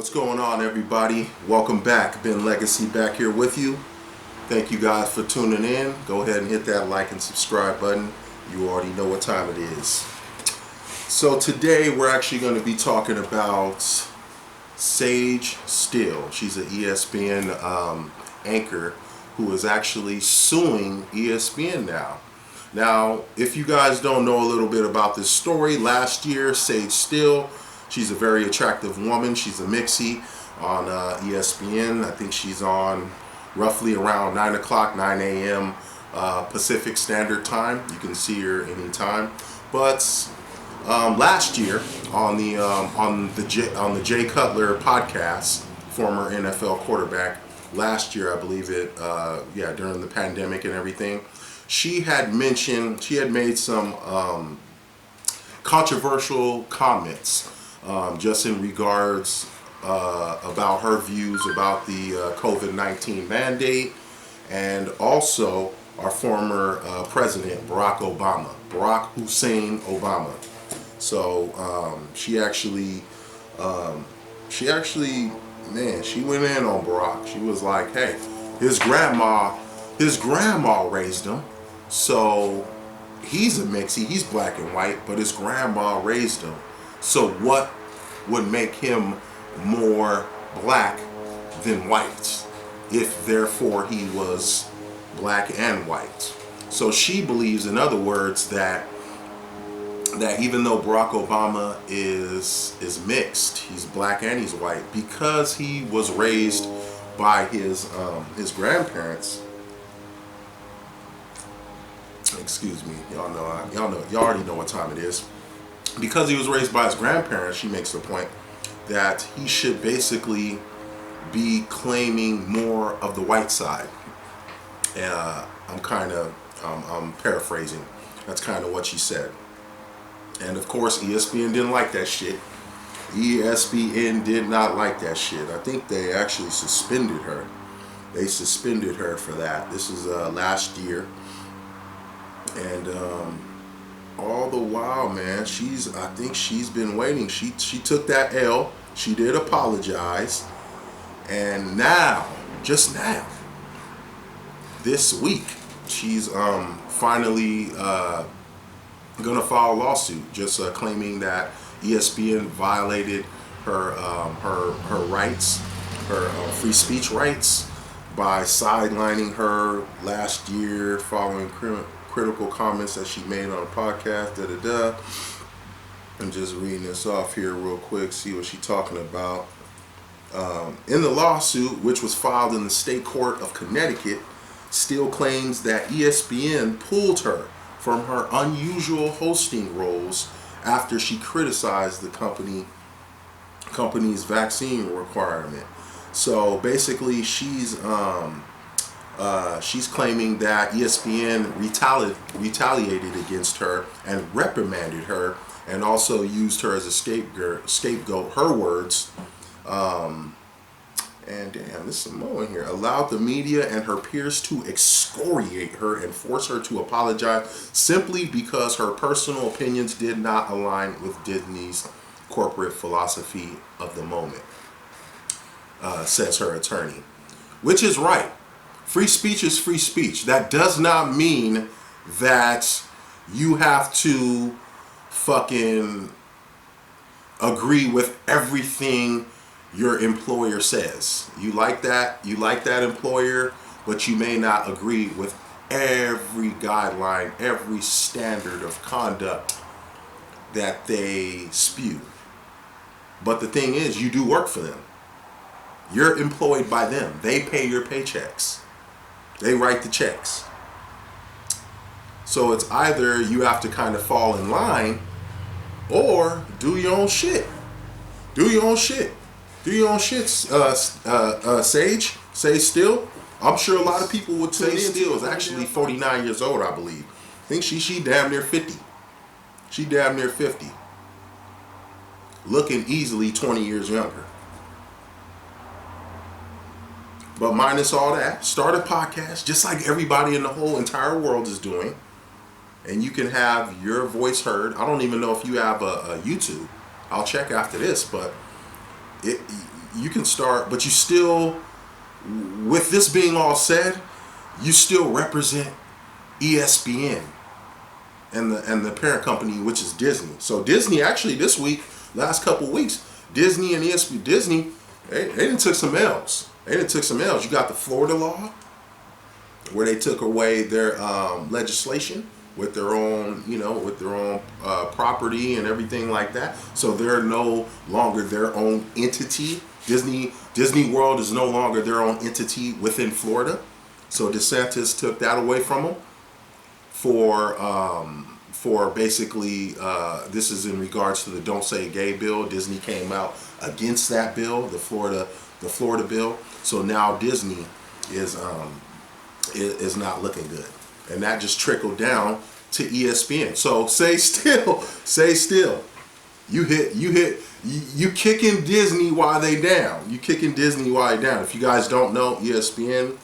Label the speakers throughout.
Speaker 1: What's going on, everybody? Welcome back. Ben Legacy back here with you. Thank you guys for tuning in. Go ahead and hit that like and subscribe button. You already know what time it is. So today we're actually going to be talking about Sage Steele. She's an ESPN anchor who is actually suing ESPN now. Now, if you guys don't know a little bit about this story, last year Sage Steele, she's a very attractive woman. She's a mixie on ESPN. I think she's on roughly around 9 o'clock, 9 a.m. Pacific Standard Time. You can see her anytime. But last year on the Jay Cutler podcast, former NFL quarterback, last year I believe it, during the pandemic and everything, she had made some controversial comments just in regards about her views about the COVID-19 mandate, and also our former president, Barack Hussein Obama. So she actually went in on Barack. She was like, hey, his grandma raised him, so he's a mixie, he's black and white, but his grandma raised him. So what would make him more black than white if therefore he was black and white? So she believes, in other words, that even though Barack Obama is mixed, he's black and he's white, because he was raised by his grandparents. Excuse me, y'all already know what time it is. Because he was raised by his grandparents, she makes the point that he should basically be claiming more of the white side. I'm paraphrasing. That's kind of what she said. And of course, ESPN didn't like that shit. ESPN did not like that shit. I think they actually suspended her. They suspended her for that. This is last year. And all the while, man, I think she's been waiting. She took that L. She did apologize. And now, just now, this week, she's finally gonna file a lawsuit, just claiming that ESPN violated her rights, her free speech rights, by sidelining her last year following critical comments that she made on a podcast. I'm just reading this off here real quick, see what she's talking about. In the lawsuit, which was filed in the state court of Connecticut, Steele claims that ESPN pulled her from her unusual hosting roles after she criticized the company's vaccine requirement. So basically, she's claiming that ESPN retaliated against her and reprimanded her, and also used her as a scapegoat, her words. And damn, this is some more in here. Allowed the media and her peers to excoriate her and force her to apologize simply because her personal opinions did not align with Disney's corporate philosophy of the moment, says her attorney. Which is right. Free speech is free speech. That does not mean that you have to fucking agree with everything your employer says. You like that employer, but you may not agree with every guideline, every standard of conduct that they spew. But the thing is, you do work for them. You're employed by them. They pay your paychecks. They write the checks. So it's either you have to kind of fall in line or do your own shit. Do your own shit. Sage Steele. I'm sure a lot of people would tune in. Steele is actually 49 years old, I believe. I think she damn near 50. She damn near 50. Looking easily 20 years younger. But minus all that, start a podcast just like everybody in the whole entire world is doing. And you can have your voice heard. I don't even know if you have a YouTube. I'll check after this, but you can start, but you still, with this being all said, you still represent ESPN and the parent company, which is Disney. So Disney actually this week, last couple weeks, Disney and ESPN, Disney, they done took some L's. They done took some L's. You got the Florida law, where they took away their legislation with their own, property and everything like that. So they're no longer their own entity. Disney World is no longer their own entity within Florida. So DeSantis took that away from them for basically, this is in regards to the Don't Say Gay bill. Disney came out against that bill, the Florida bill. So now Disney is not looking good, and that just trickled down to ESPN. So say still, you kicking Disney while they down. You kicking Disney while they down. If you guys don't know, ESPN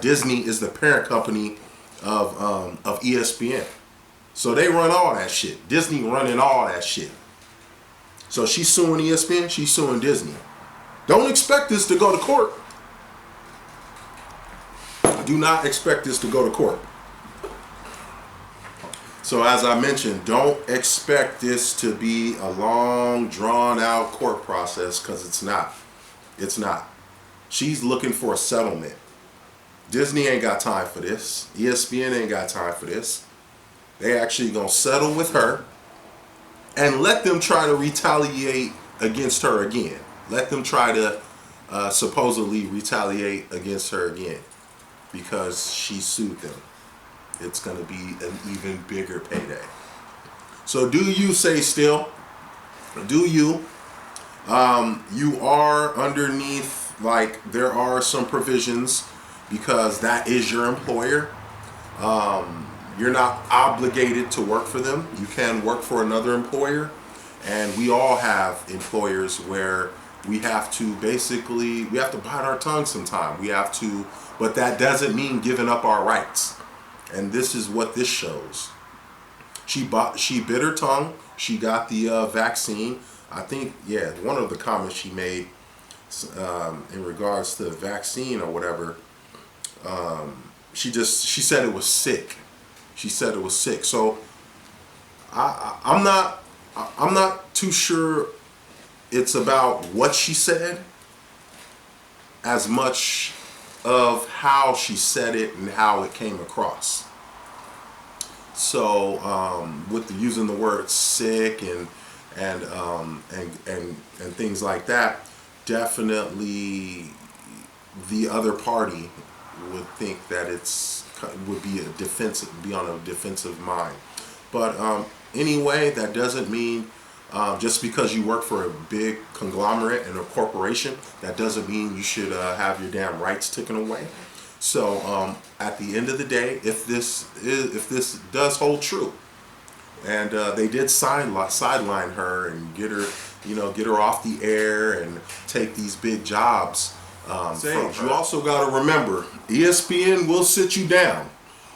Speaker 1: Disney is the parent company of ESPN. So they run all that shit. Disney running all that shit. So she's suing ESPN. She's suing Disney. Don't expect this to go to court. Do not expect this to go to court. So as I mentioned, don't expect this to be a long, drawn-out court process, because it's not. It's not. She's looking for a settlement. Disney ain't got time for this. ESPN ain't got time for this. They actually gonna settle with her and let them try to retaliate against her again. Let them try to supposedly retaliate against her again, because she sued them. It's going to be an even bigger payday. So do you say still? Do you? You are underneath, like, there are some provisions, because that is your employer. You're not obligated to work for them. You can work for another employer. And we all have employers where we have to bite our tongue sometime. But that doesn't mean giving up our rights. And this is what this shows. She bit her tongue. She got the vaccine. I think, one of the comments she made in regards to the vaccine or whatever, she said it was sick. She said it was sick. So I'm not too sure it's about what she said as much of how she said it and how it came across. So with using the word sick and things like that, definitely the other party would think that would be on a defensive mind. But anyway, that doesn't mean just because you work for a big conglomerate and a corporation, that doesn't mean you should have your damn rights taken away. So at the end of the day, if this does hold true, and they did sideline her and get her off the air and take these big jobs from her. You also got to remember, ESPN will sit you down.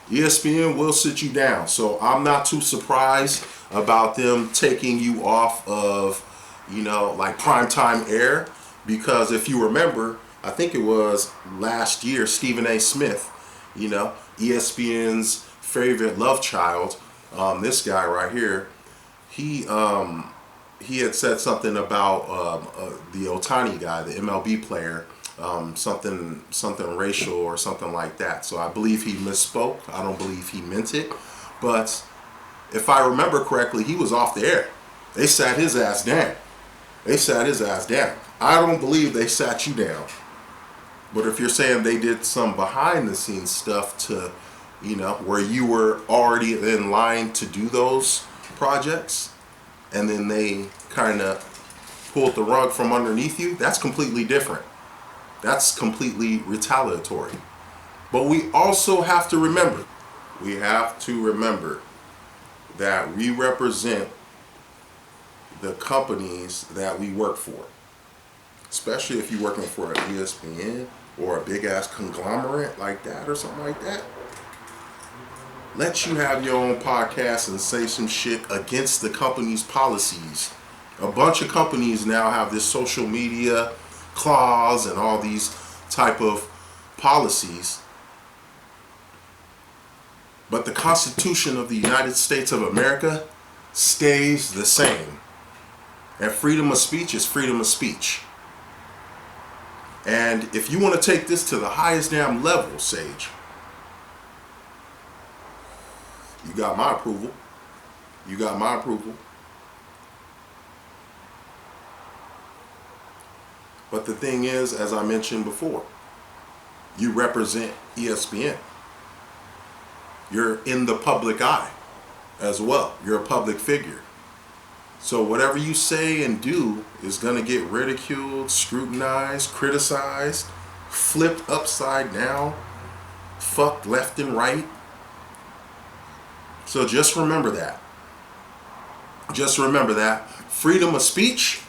Speaker 1: ESPN will sit you down. So I'm not too surprised about them taking you off of, like primetime air, because if you remember, I think it was last year, Stephen A. Smith, ESPN's favorite love child, this guy right here, he had said something about the Ohtani guy, the MLB player, something racial or something like that. So I believe he misspoke. I don't believe he meant it. But if I remember correctly, he was off the air. They sat his ass down. I don't believe they sat you down. But if you're saying they did some behind the scenes stuff to, where you were already in line to do those projects, and then they kind of pulled the rug from underneath you, that's completely different. That's completely retaliatory. But we also have to remember, that we represent the companies that we work for. Especially if you're working for an ESPN or a big ass conglomerate like that or something like that. Let you have your own podcast and say some shit against the company's policies A bunch of companies now have this social media clause and all these type of policies. But the Constitution of the United States of America stays the same. And freedom of speech is freedom of speech. And if you want to take this to the highest damn level, Sage, you got my approval. You got my approval. But the thing is, as I mentioned before, you represent ESPN. You're in the public eye as well. You're a public figure. So whatever you say and do is going to get ridiculed, scrutinized, criticized, flipped upside down, fucked left and right. So just remember that. Just remember that. Freedom of speech,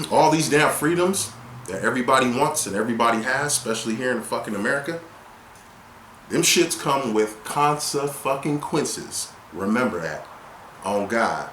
Speaker 1: all these damn freedoms that everybody wants and everybody has, especially here in fucking America, them shits come with consequences. Remember that. On God.